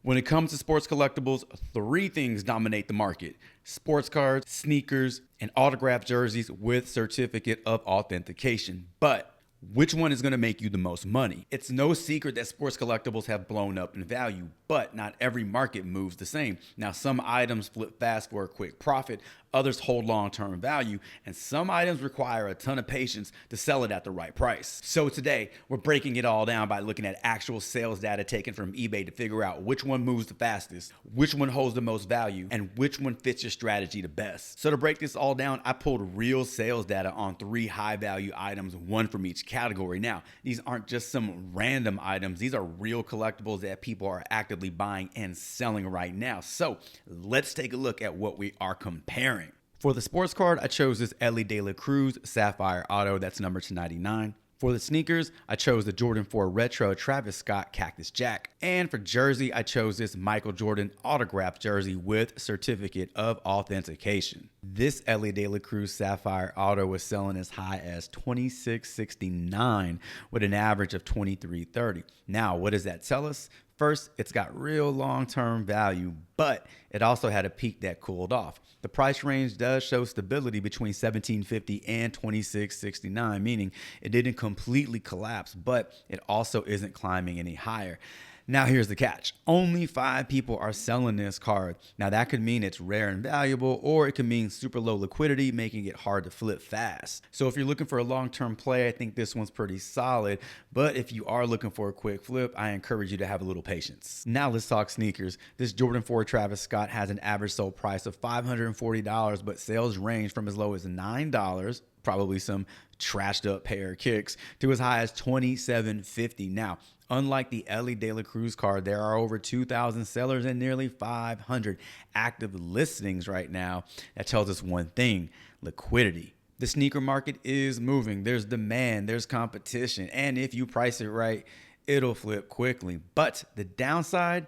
When it comes to sports collectibles, three things dominate the market: sports cards, sneakers, and autographed jerseys with certificate of authentication. But which one is going to make you the most money? It's no secret that sports collectibles have blown up in value, but not every market moves the same. Now, some items flip fast for a quick profit, others hold long-term value, and some items require a ton of patience to sell it at the right price. So today, we're breaking it all down by looking at actual sales data taken from eBay to figure out which one moves the fastest, which one holds the most value, and which one fits your strategy the best. So to break this all down, I pulled real sales data on three high-value items, one from each category. Now, these aren't just some random items. These are real collectibles that people are actively buying and selling right now. So let's take a look at what we are comparing. For the sports card, I chose this Ellie De La Cruz Sapphire Auto, that's number 299. For the sneakers, I chose the Jordan 4 Retro Travis Scott Cactus Jack. And for jersey, I chose this Michael Jordan autographed jersey with certificate of authentication. This Ellie De La Cruz Sapphire Auto was selling as high as $26.69 with an average of $23.30. Now, what does that tell us? First, it's got real long-term value, but it also had a peak that cooled off. The price range does show stability between $17.50 and $26.69, meaning it didn't completely collapse, but it also isn't climbing any higher. Now here's the catch. Only 5 people are selling this card. Now that could mean it's rare and valuable, or it could mean super low liquidity, making it hard to flip fast. So if you're looking for a long-term play, I think this one's pretty solid. But if you are looking for a quick flip, I encourage you to have a little patience. Now let's talk sneakers. This Jordan 4 Travis Scott has an average sold price of $540, but sales range from as low as $9, probably some trashed up pair of kicks, to as high as $27.50. Now, unlike the Ellie De La Cruz card, there are over 2,000 sellers and nearly 500 active listings right now. That tells us one thing: liquidity. The sneaker market is moving. There's demand, there's competition, and if you price it right, it'll flip quickly. But the downside,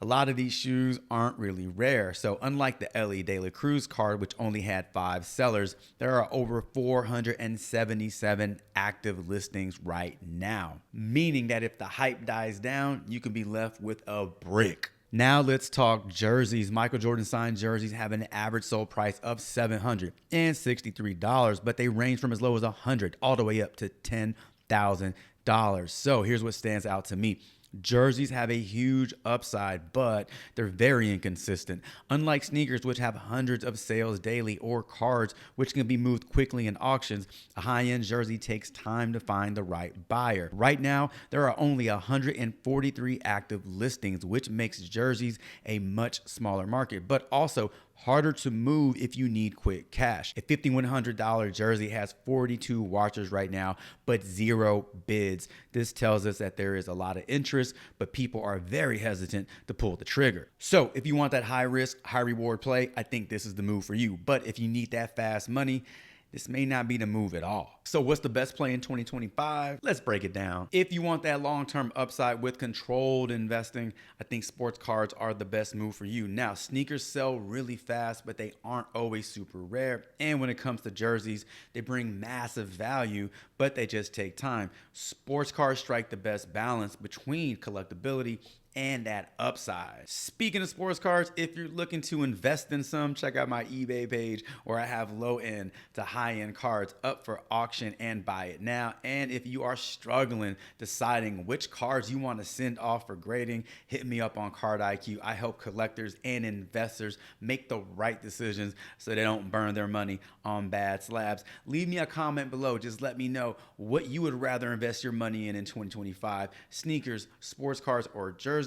a lot of these shoes aren't really rare. So unlike the Ellie De La Cruz card, which only had 5 sellers, there are over 477 active listings right now, meaning that if the hype dies down, you can be left with a brick. Now let's talk jerseys. Michael Jordan signed jerseys have an average sold price of $763, but they range from as low as $100 all the way up to $10,000. So here's what stands out to me. Jerseys have a huge upside, but they're very inconsistent. Unlike sneakers, which have hundreds of sales daily, or cards, which can be moved quickly in auctions, a high-end jersey takes time to find the right buyer. Right now, there are only 143 active listings, which makes jerseys a much smaller market, but also harder to move if you need quick cash. A $5,100 jersey has 42 watchers right now, but 0 bids. This tells us that there is a lot of interest, but people are very hesitant to pull the trigger. So if you want that high risk, high reward play, I think this is the move for you. But if you need that fast money, this may not be the move at all. So what's the best play in 2025? Let's break it down. If you want that long-term upside with controlled investing, I think sports cards are the best move for you. Now, sneakers sell really fast, but they aren't always super rare. And when it comes to jerseys, they bring massive value, but they just take time. Sports cards strike the best balance between collectability and that upside. Speaking of sports cards, if you're looking to invest in some, check out my eBay page where I have low-end to high-end cards up for auction and buy it now. And if you are struggling deciding which cards you want to send off for grading, hit me up on Card IQ. I help collectors and investors make the right decisions so they don't burn their money on bad slabs. Leave me a comment below. Just let me know what you would rather invest your money in 2025: sneakers, sports cards, or jerseys.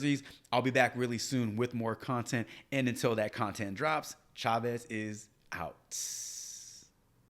I'll be back really soon with more content. And until that content drops, Chavez is out.